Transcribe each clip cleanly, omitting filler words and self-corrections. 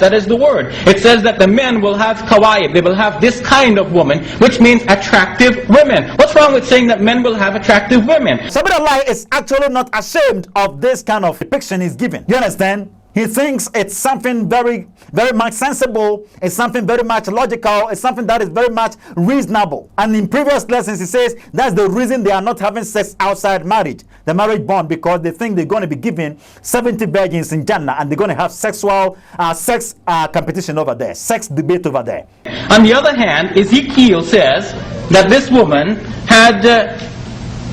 That is the word. It says that the men will have kawaib. They will have this kind of woman, which means attractive women. What's wrong with saying that men will have attractive women? Shabir is actually not ashamed of this kind of depiction he's given. You understand? He thinks it's something very much sensible, it's something very much logical, it's something that is very much reasonable. And in previous lessons he says that's the reason they are not having sex outside marriage, the marriage bond, because they think they're going to be given 70 virgins in Jannah and they're going to have sex competition over there, sex debate over there. On the other hand, Ezekiel says that this woman had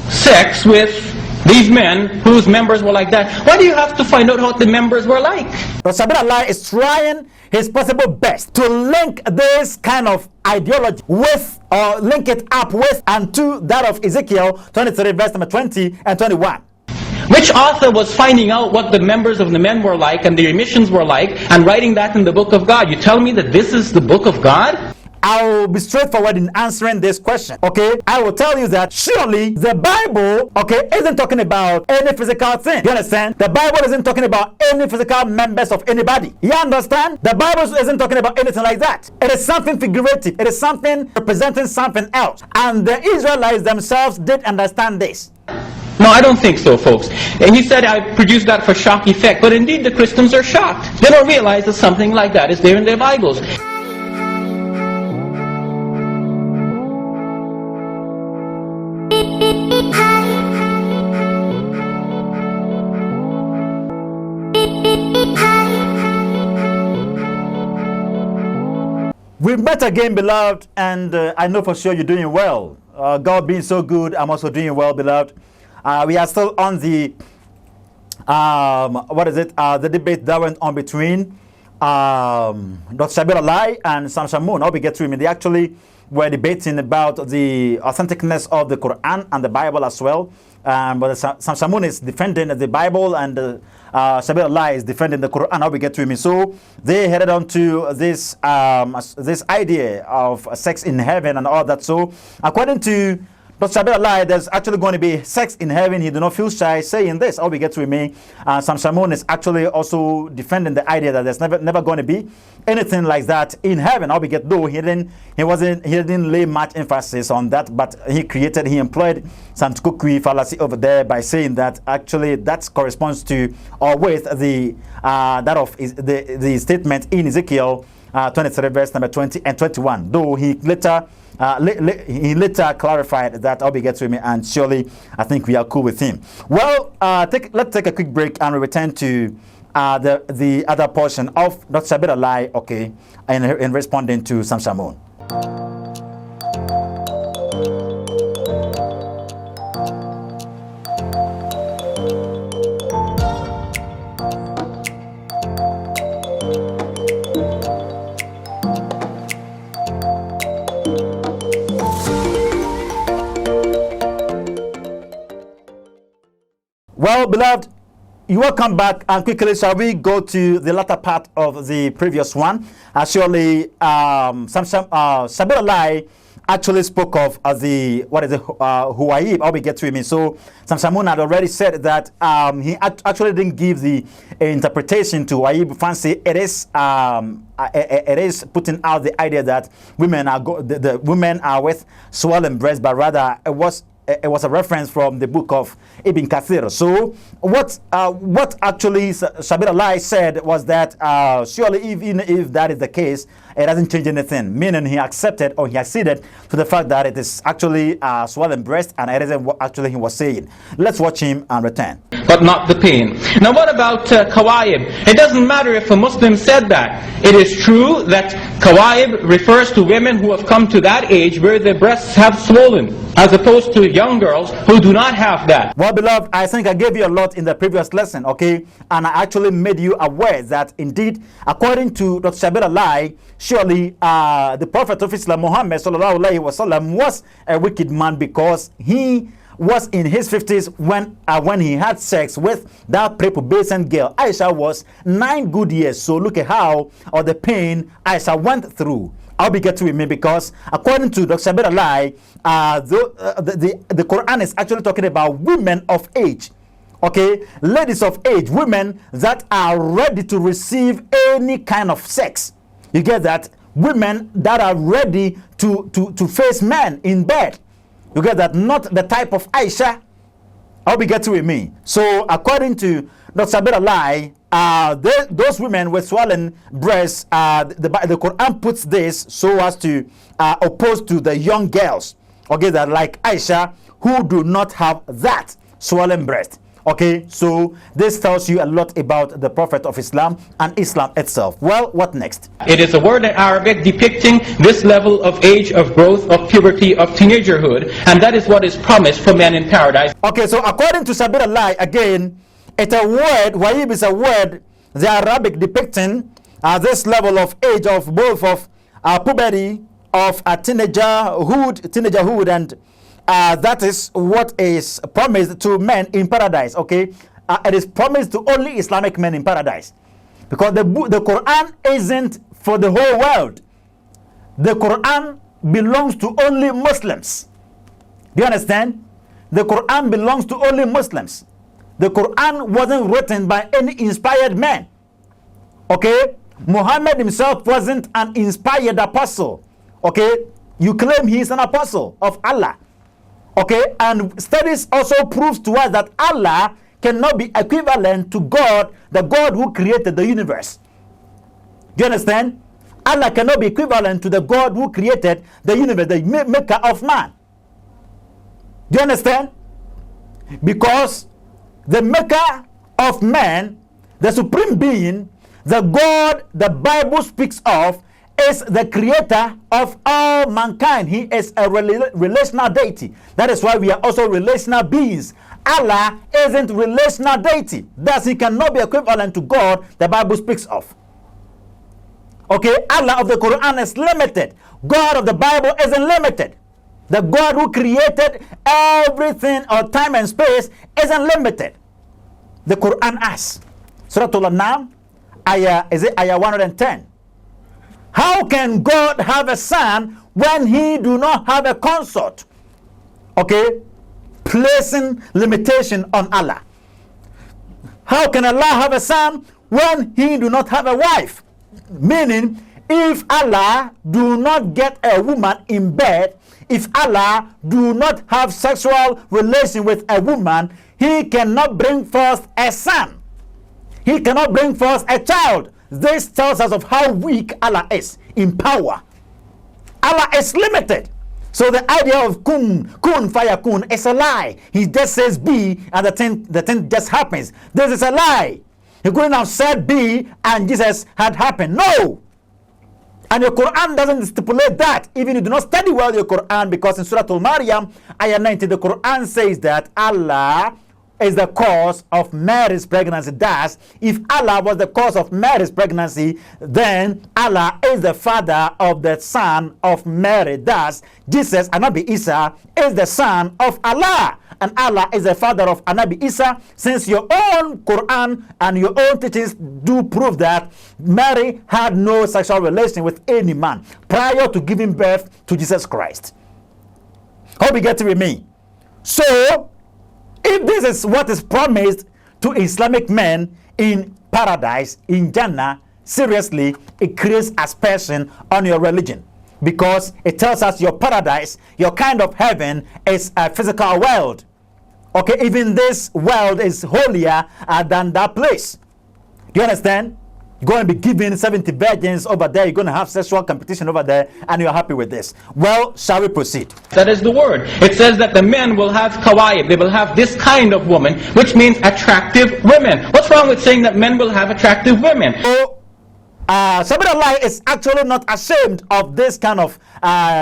sex with these men whose members were like that. Why do you have to find out what the members were like? But Shabir is trying his possible best to link this kind of ideology with, or link it up with, and to that of Ezekiel 23 verse number 20 and 21. Which author was finding out what the members of the men were like and their emissions were like and writing that in the book of God? You tell me that this is the book of God? I will be straightforward in answering this question, okay? I will tell you that surely the Bible, okay, isn't talking about any physical thing. You understand? The Bible isn't talking about any physical members of anybody. You understand? The Bible isn't talking about anything like that. It is something figurative. It is something representing something else. And the Israelites themselves did understand this. No, I don't think so, folks. And he said I produced that for shock effect. But indeed, the Christians are shocked. They don't realize that something like that is there in their Bibles. We've met again, beloved, and I know for sure you're doing well. God being so good, I'm also doing well, beloved. We are still on the the debate that went on between Dr. Shabir and Shamoun. I'll be get to him. They actually were debating about the authenticness of the Quran and the Bible as well. But Shamoun is defending the Bible and Shabir is defending the Quran. How we get to him. So they headed on to this this idea of sex in heaven and all that. So according to Dr. Shabir, there's actually going to be sex in heaven. He do not feel shy saying this. How we get to me. Shamoun is actually also defending the idea that there's never going to be anything like that in heaven. How we get, though he didn't lay much emphasis on that, but he employed some kukui fallacy over there by saying that actually that corresponds to or with the that of the statement in Ezekiel 23 verse number 20 and 21. Though he later clarified that. I'll be getting to me, and surely I think we are cool with him. Well, let's take a quick break and we return to the other portion of Dr. Shabir, okay, in responding to Shamoun. Well, beloved, you welcome back, and quickly shall we go to the latter part of the previous one. Surely Shabir actually spoke of the Huwaib. How we get to him. So Shamoun had already said that he actually didn't give the interpretation to Huwaib fancy. It is putting out the idea that women are the women are with swollen breasts, but rather it was a reference from the book of Ibn Kathir. So what actually Shabir said was that surely even if that is the case, it doesn't change anything, meaning he accepted or he acceded to the fact that it is actually swollen breast, and it isn't what actually he was saying. Let's watch him and return. But not the pain. Now what about kawaib? It doesn't matter if a Muslim said that. It is true that kawaib refers to women who have come to that age where their breasts have swollen, as opposed to young girls who do not have that. Well, beloved, I think I gave you a lot in the previous lesson, okay? And I actually made you aware that indeed, according to Dr. Shabir, surely the Prophet of Islam, Muhammad sallallahu alaihi wasallam, was a wicked man because he was in his 50s when he had sex with that prepubescent girl. Aisha was 9 good years. So look at how or the pain Aisha went through. I'll be get to me because according to Dr. Shabir, the Quran is actually talking about women of age. Okay, ladies of age, women that are ready to receive any kind of sex. You get that? Women that are ready to face men in bed. You get that? Not the type of Aisha. I'll be getting with me. So according to Dr. Shabir, those women with swollen breasts, the Quran puts this so as to oppose to the young girls, okay, that like Aisha, who do not have that swollen breast. Okay, so this tells you a lot about the Prophet of Islam and Islam itself. Well, what next? It is a word in Arabic depicting this level of age of growth, of puberty, of teenagerhood, and that is what is promised for men in paradise. Okay, so according to Shabir again, it's a word, Waib is a word, the Arabic depicting this level of age of both of puberty, of teenagerhood, and that is what is promised to men in paradise. Okay, it is promised to only Islamic men in paradise, because the Quran isn't for the whole world. The Quran belongs to only Muslims. Do you understand? The Quran belongs to only Muslims. The Quran wasn't written by any inspired man. Okay, Muhammad himself wasn't an inspired apostle. Okay, you claim he is an apostle of Allah. Okay, and studies also proves to us that Allah cannot be equivalent to God, the God who created the universe. Do you understand? Allah cannot be equivalent to the God who created the universe, the maker of man. Do you understand? Because the maker of man, the supreme being, the God the Bible speaks of, is the creator of all mankind. He is a relational deity. That is why we are also relational beings. Allah isn't relational deity. Thus, he cannot be equivalent to God the Bible speaks of. Okay, Allah of the Quran is limited. God of the Bible isn't limited. The God who created everything or time and space isn't limited. The Quran asks, Surah Al-An'am, ayah 110. How can God have a son when he do not have a consort? Okay, placing limitation on Allah. How can Allah have a son when he do not have a wife? Meaning, if Allah do not get a woman in bed, if Allah do not have sexual relation with a woman, he cannot bring forth a son. He cannot bring forth a child. This tells us of how weak Allah is in power. Allah is limited. So the idea of kun fayakun is a lie. He just says be, and the thing just happens. This is a lie. He couldn't have said be and Jesus had happened. No. And your Quran doesn't stipulate that. Even you do not study well your Quran, because in Surah Al-Maryam, ayah 90, the Quran says that Allah is the cause of Mary's pregnancy. Thus, if Allah was the cause of Mary's pregnancy, then Allah is the father of the son of Mary. Thus, Jesus, Anabi Isa, is the son of Allah. And Allah is the father of Anabi Isa, since your own Quran and your own teachings do prove that Mary had no sexual relation with any man prior to giving birth to Jesus Christ. Hope you get with me. So, if this is what is promised to Islamic men in paradise, in Jannah, seriously, it creates aspersion on your religion, because it tells us your paradise, your kind of heaven, is a physical world. Okay, even this world is holier than that place. Do you understand? You're going to be given 70 virgins over there. You're going to have sexual competition over there, and you're happy with this. Well, shall we proceed? That is the word. It says that the men will have kawaib. They will have this kind of woman, which means attractive women. What's wrong with saying that men will have attractive women? So, Shabir is actually not ashamed of this kind of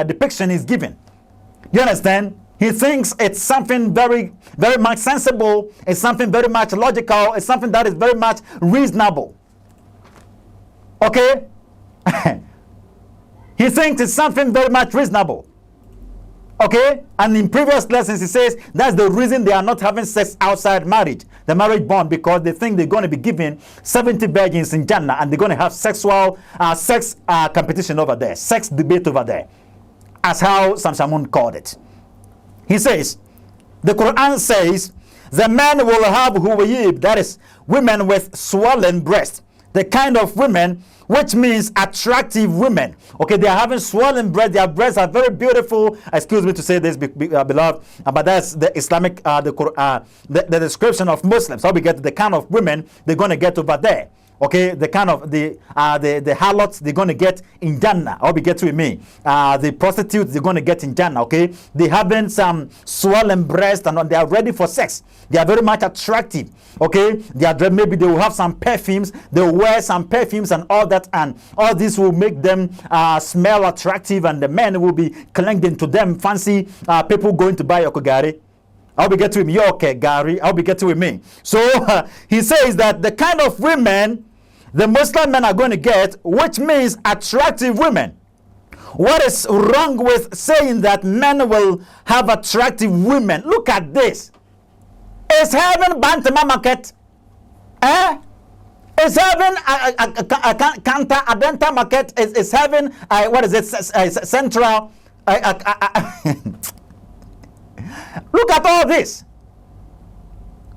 depiction he's given. You understand? He thinks it's something very, very much sensible. It's something very much logical. It's something that is very much reasonable. Okay? He thinks it's something very much reasonable. Okay? And in previous lessons, he says that's the reason they are not having sex outside marriage, the marriage bond, because they think they're going to be given 70 virgins in Jannah, and they're going to have sexual sex competition over there, sex debate over there, as how Shamoun called it. He says, the Quran says The men will have huwayib, that is, women with swollen breasts. The kind of women, which means attractive women. Okay, they are having swollen breasts. Their breasts are very beautiful. Excuse me to say this, beloved, but that's the Islamic, the description of Muslims. How we get the kind of women they're going to get over there. Okay, the kind of the harlots they're going to get in Jannah. How we get to me? The prostitutes they're going to get in Jannah. Okay, they having some swollen breasts and they are ready for sex. They are very much attractive. Okay, they are, maybe they will have some perfumes. They will wear some perfumes and all that, and all this will make them smell attractive, and the men will be clinging to them. Fancy people going to buy your kogari. I'll be getting with me. Okay, Gary. I'll be getting with me. So he says that the kind of women the Muslim men are going to get, which means attractive women. What is wrong with saying that men will have attractive women? Look at this. Is heaven Bantama market? Is heaven Kanta Adenta market? Is heaven what is it? Central? Look at all this.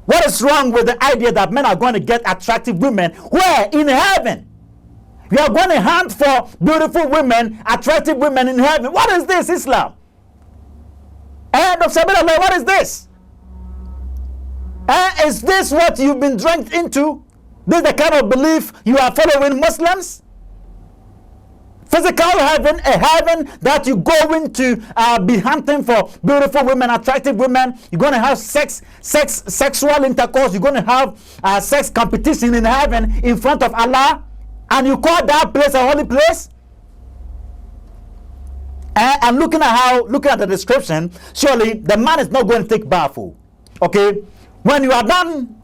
What is wrong with the idea that men are going to get attractive women? Where? In heaven. We are going to hunt for beautiful women, attractive women in heaven. What is this, Islam? Dr. Shabir, what is this? Is this what you've been dragged into? This is the kind of belief you are following Muslims? Physical heaven, a heaven that you go into be hunting for beautiful women, attractive women. You're going to have sexual intercourse. You're going to have sex competition in heaven in front of Allah. And you call that place a holy place? And looking at the description, surely the man is not going to take bath. Okay? When you are done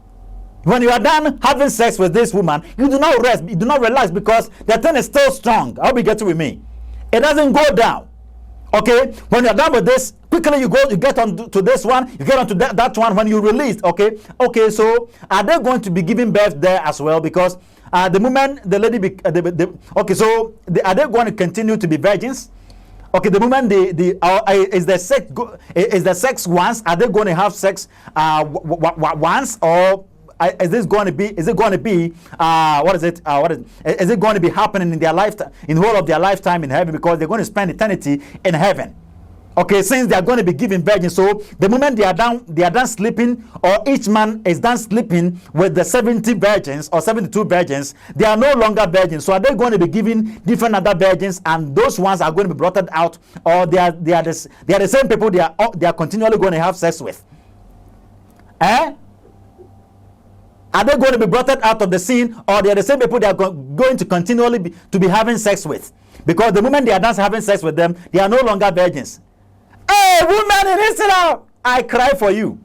having sex with this woman, you do not rest, you do not relax, because the thing is still strong. I hope you get with me. It doesn't go down. Okay, when you're done with this, quickly you get on to this one, you get on to that one when you release. Okay, so are they going to be giving birth there as well? Because the moment the lady are they going to continue to be virgins? Okay, the moment is the sex once? Are they going to have sex once, or is it going to be is it going to be happening in their lifetime, in the whole of their lifetime in heaven, because they're going to spend eternity in heaven? Okay, since they are going to be given virgins, so the moment they are done sleeping, or each man is done sleeping with the 70 virgins or 72 virgins, they are no longer virgins. So are they going to be given different other virgins, and those ones are going to be blotted out, or they are the same people they are continually going to have sex with? Are they going to be blotted out of the scene, or they are the same people they are going to continually be having sex with? Because the moment they are done having sex with them, they are no longer virgins. Hey, women in Israel, I cry for you.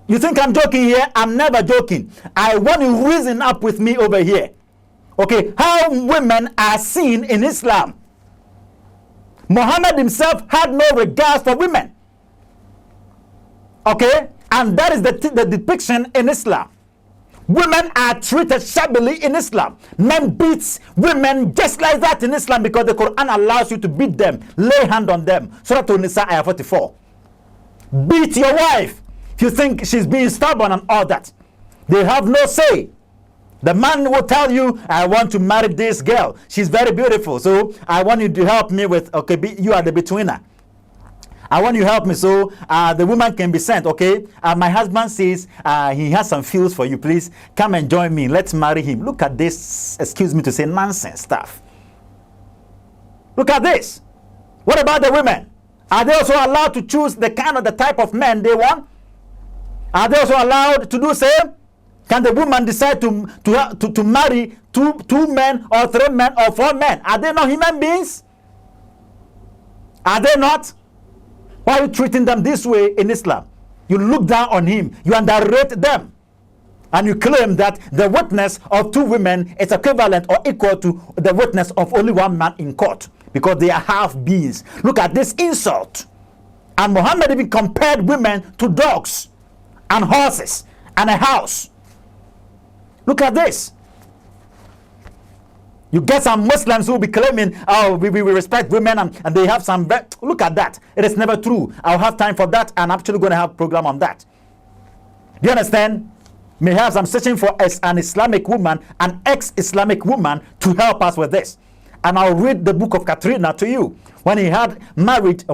You think I'm joking here? I'm never joking. I want you to reason up with me over here. Okay, how women are seen in Islam. Muhammad himself had no regard for women. Okay, and that is the depiction in Islam. Women are treated shabbily in Islam. Men beat women just like that in Islam, because the Quran allows you to beat them, lay hand on them. Surah An-Nisa ayah 44. Beat your wife if you think she's being stubborn and all that. They have no say. The man will tell you, I want to marry this girl. She's very beautiful, so I want you to help me with, okay, you are the betweener. I want you to help me so the woman can be sent, okay? My husband says he has some feels for you. Please come and join me. Let's marry him. Look at this, excuse me to say, nonsense stuff. Look at this. What about the women? Are they also allowed to choose the type of men they want? Are they also allowed to do same? Can the woman decide to marry two men or 3 men or 4 men? Are they not human beings? Are they not? Why are you treating them this way in Islam? You look down on him, you underrate them, and you claim that the witness of 2 women is equivalent or equal to the witness of only 1 man in court, because they are half beings. Look at this insult. And Muhammad even compared women to dogs and horses and a house. Look at this. You get some Muslims who will be claiming, oh, we respect women and they have some. Look at that. It is never true. I'll have time for that. I'm actually going to have a program on that. Do you understand? Perhaps I'm searching for an Islamic woman, an ex-Islamic woman, to help us with this. And I'll read the book of Katrina to you. When he married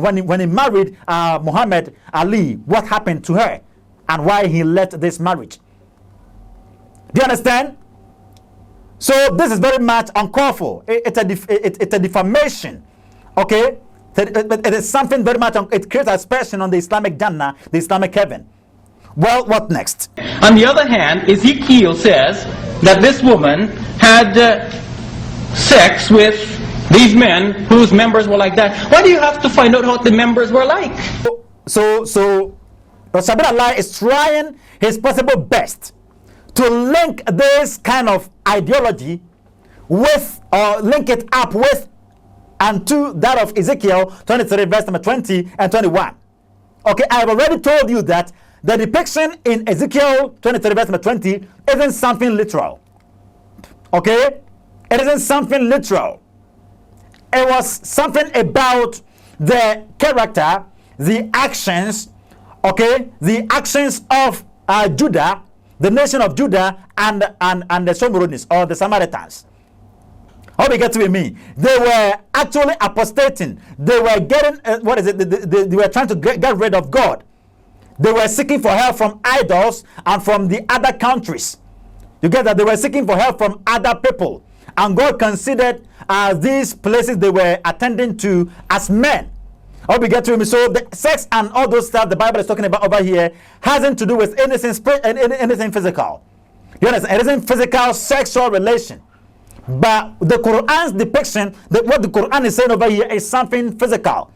Muhammad Ali, what happened to her and why he left this marriage. Do you understand? So this is very much uncalled for. It's a defamation. Okay? It is something very much, it creates aspersion on the Islamic Jannah, the Islamic heaven. Well, what next? On the other hand, Ezekiel says that this woman had sex with these men whose members were like that. Why do you have to find out what the members were like? So Shabir is trying his possible best to link this kind of ideology with, or link it up with, and to that of Ezekiel 23 verse number 20 and 21. Okay, I have already told you that the depiction in Ezekiel 23 verse number 20 isn't something literal. Okay? It isn't something literal. It was something about the character, the actions, okay, the actions of Judah, the nation of Judah, and the Shamounites, or the Samaritans. How do you get to me? They were actually apostating. They were getting, they were trying to get rid of God. They were seeking for help from idols and from the other countries. You get that? They were seeking for help from other people. And God considered these places they were attending to as men. How we get to me? So the sex and all those stuff the Bible is talking about over here hasn't to do with anything physical. You understand? It isn't physical sexual relation. But the Quran's depiction, what the Quran is saying over here, is something physical.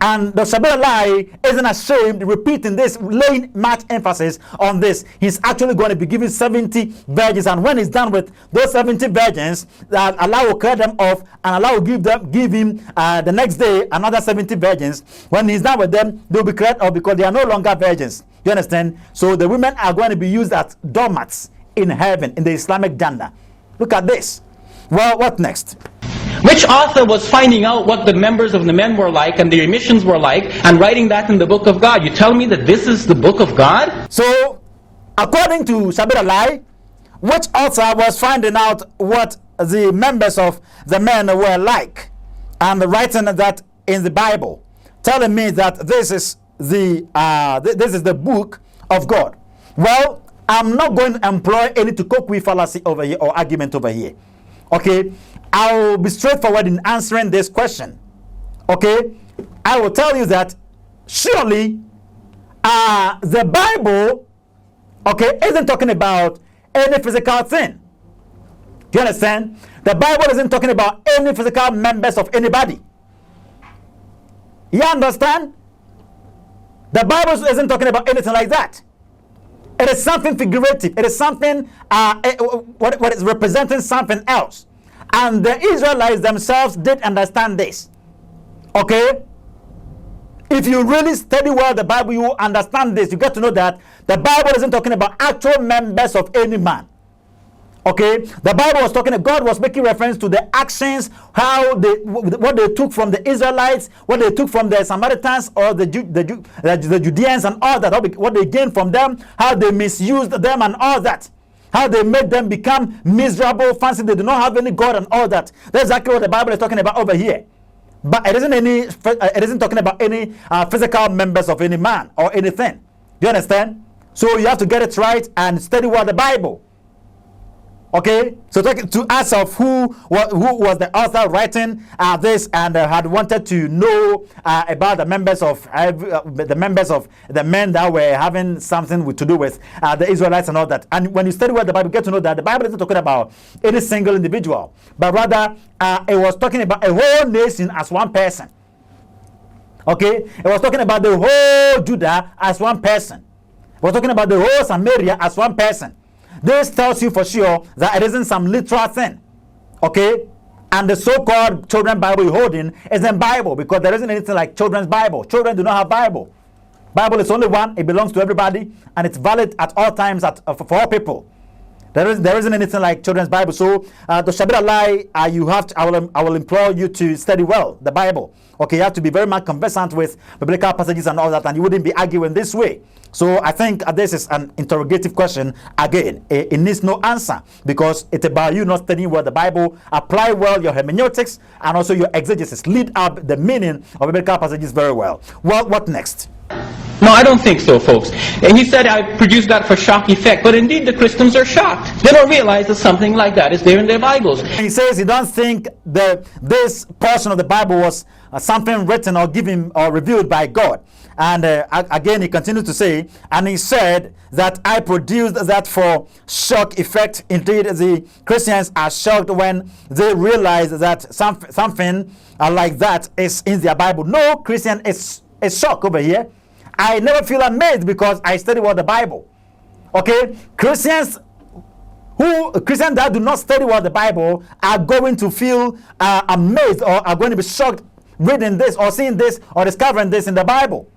And the Shabir isn't ashamed repeating this, laying much emphasis on this. He's actually going to be giving 70 virgins, and when he's done with those 70 virgins, Allah will cut them off, and Allah will give him the next day another 70 virgins. When he's done with them, they'll be cut off because they are no longer virgins. You understand? So the women are going to be used as doormats in heaven, in the Islamic Jannah. Look at this. Well, what next? Which author was finding out what the members of the men were like and their emissions were like and writing that in the book of God? You tell me that this is the book of God? So, according to Shabir, which author was finding out what the members of the men were like and writing that in the Bible, telling me that this is the book of God? Well, I'm not going to employ any Tukokwi fallacy over here or argument over here. Okay? I'll be straightforward in answering this question. Okay? I will tell you that surely the Bible, okay, isn't talking about any physical thing. Do you understand? The Bible isn't talking about any physical members of anybody. You understand? The Bible isn't talking about anything like that. It is something figurative. It is something what is representing something else. And the Israelites themselves did understand this. Okay? If you really study well the Bible, you will understand this. You get to know that the Bible isn't talking about actual members of any man. Okay? The Bible was talking, God was making reference to the actions, what they took from the Israelites, what they took from the Samaritans or the Judeans and all that, what they gained from them, how they misused them and all that. How they made them become miserable, fancy they do not have any God and all that. That's exactly what the Bible is talking about over here. But it isn't talking about any physical members of any man or anything. Do you understand? So you have to get it right and study what the Bible. Okay, so to us of who was the author writing this and had wanted to know about the members of the men that were having something to do with the Israelites and all that. And when you study what the Bible, you get to know that the Bible isn't talking about any single individual, but rather it was talking about a whole nation as one person. Okay, it was talking about the whole Judah as one person. It was talking about the whole Samaria as one person. This tells you for sure that it isn't some literal thing. Okay? And the so-called children's Bible you're holding isn't Bible, because there isn't anything like children's Bible. Children do not have Bible. Bible is only one. It belongs to everybody. And it's valid at all times for all people. There isn't anything like children's Bible. So the Shabir Allah, you have to, I will implore you to study well the Bible. Okay, you have to be very much conversant with biblical passages and all that, and you wouldn't be arguing this way. So I think this is an interrogative question. Again, it needs no answer, because it's about you not studying well the Bible. Apply well your hermeneutics and also your exegesis. Lead up the meaning of biblical passages very well. Well, what next? No, I don't think so, folks. And he said I produced that for shock effect, but indeed the Christians are shocked. They don't realize that something like that is there in their Bibles. He says he don't think that this portion of the Bible was something written or given or revealed by God. And again, he continued to say, and he said that I produced that for shock effect. Indeed, the Christians are shocked when they realize that something like that is in their Bible. No Christian is shocked over here. I never feel amazed because I study what the Bible. Okay, Christians that do not study what the Bible are going to feel amazed, or are going to be shocked reading this or seeing this or discovering this in the Bible.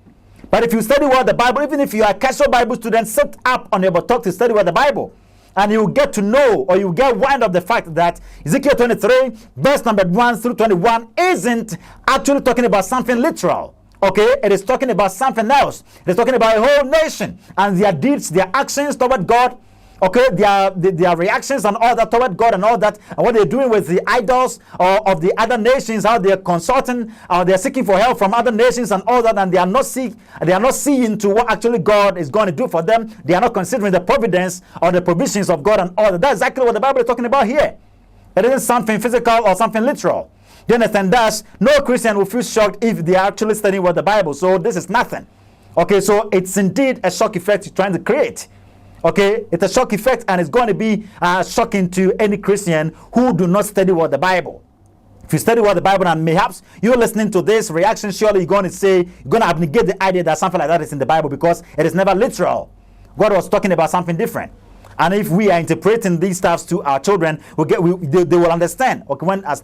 But if you study what the Bible, even if you are a casual Bible student, sit up on your buttock to study what the Bible, and you get to know, or you get wind of the fact that Ezekiel 23 verse number 1 through 21 isn't actually talking about something literal. Okay, it is talking about something else. It is talking about a whole nation and their deeds, their actions toward God. Okay, their reactions and all that toward God and all that, and what they're doing with the idols of the other nations, how they're consulting, they're seeking for help from other nations and all that, and they are not seeing to what actually God is going to do for them. They are not considering the providence or the provisions of God and all that. That's exactly what the Bible is talking about here. It isn't something physical or something literal. Do you understand? Thus, no Christian will feel shocked if they are actually studying what the Bible. So this is nothing. Okay, so it's indeed a shock effect you're trying to create. Okay, it's a shock effect, and it's going to be shocking to any Christian who do not study what the Bible. If you study what the Bible, and perhaps you're listening to this reaction, surely you're going to say, you're going to abnegate the idea that something like that is in the Bible, because it is never literal. God was talking about something different. And if we are interpreting these stuffs to our children, they will understand. Okay, when as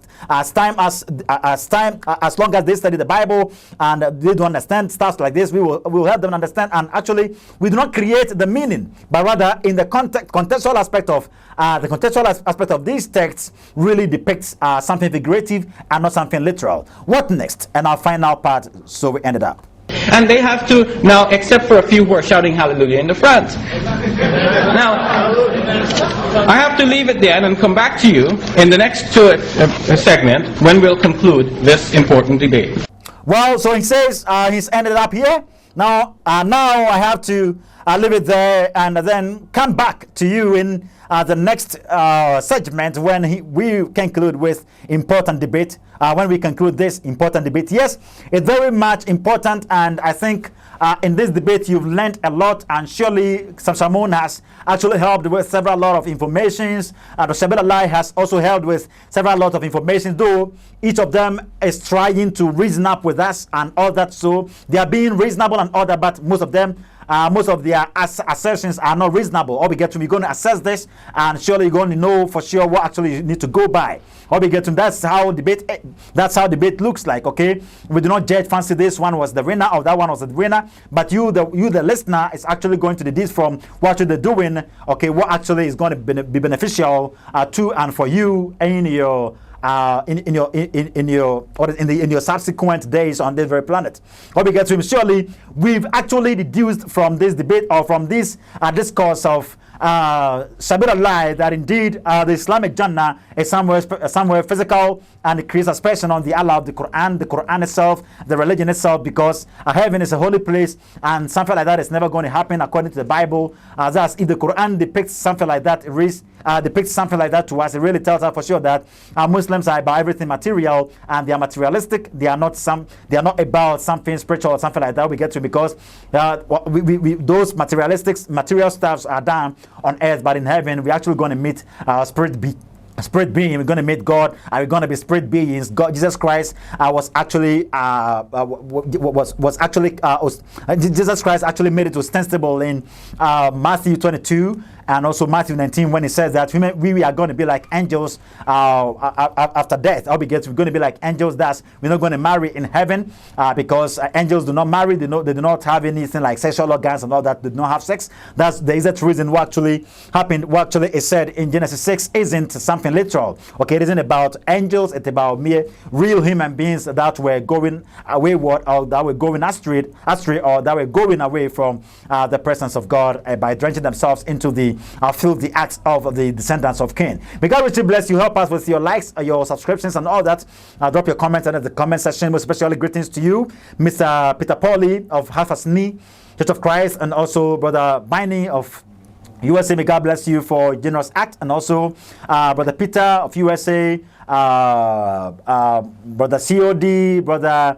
long as they study the Bible and they don't understand stuff like this, we will help them understand. And actually, we do not create the meaning, but rather in the contextual aspect of these texts really depicts something figurative and not something literal. What next? And our final part. So we ended up. And they have to now, except for a few who are shouting hallelujah in the front. Now, I have to leave it there and come back to you in the next segment when we'll conclude this important debate. Well, so he says he's ended up here. Now I have to leave it there and then come back to you in the next segment when we conclude with important debate. When we conclude this important debate, yes, it's very much important, and I think in this debate you've learned a lot, and surely Shamoun has actually helped with several lot of informations. The Shabir Allah has also helped with several lot of information, though each of them is trying to reason up with us and all that. So they are being reasonable and all that, but most of them, most of their assertions are not reasonable. All we get to, we're going to assess this, and surely you're going to know for sure what actually you need to go by. All we get to, that's how debate looks like. Okay, we do not judge fancy this one was the winner or that one was the winner, but you the listener is actually going to deduce from what you're doing. Okay, what actually is going to be beneficial to and for you in your in your subsequent days on this very planet. What we get to, surely we've actually deduced from this debate or from this discourse of Shabir Allah that indeed the Islamic Jannah is somewhere physical, and it creates a expression on the Allah of the Quran itself, the religion itself, because heaven is a holy place, and something like that is never going to happen according to the Bible. Thus, if the Quran depicts something like that, to us, it really tells us for sure that Muslims are about everything material, and they are materialistic. They are not about something spiritual or something like that. We get to, because those material stuffs are done on earth, but in heaven we're actually going to meet spirit being. We're going to meet God, and we're going to be spirit beings. God, Jesus Christ Jesus Christ actually made it ostensible in Matthew 22, and also Matthew 19 when it says that we are going to be like angels after death. We're going to be like angels. We're not going to marry in heaven because angels do not marry. They do not have anything like sexual organs and all that. They do not have sex. That's the exact reason what actually happened. What actually is said in Genesis 6 isn't something literal. Okay, it isn't about angels. It's about mere real human beings that were going wayward, or that were going astray, or that were going away from the presence of God by drenching themselves into the filthy acts of the descendants of Cain. May God richly bless you. Help us with your likes, your subscriptions, and all that. Drop your comments under the comment section. Most especially greetings to you, Mr. Peter Pauly of Half-Asni Church of Christ, and also Brother Biney of u.s.a. May God bless you for generous act, and also Brother Peter of u.s.a., Brother COD, Brother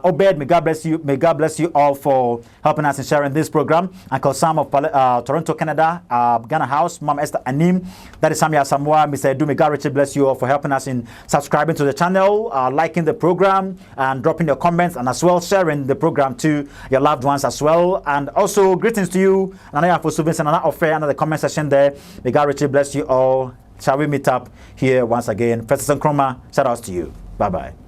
Obed. May God bless you. May God bless you all for helping us in sharing this program. Uncle Sam of Toronto, Canada, Ghana House, Mom Esther Anim, that is Samia Samoa, Mr. Edu. May God richly bless you all for helping us in subscribing to the channel, liking the program, and dropping your comments, and as well sharing the program to your loved ones as well. And also greetings to you, Nana for Subins and Nana Offer under the comment section there. May God richly bless you all. Shall we meet up here once again? Professor Nkrumah, shout outs to you. Bye bye.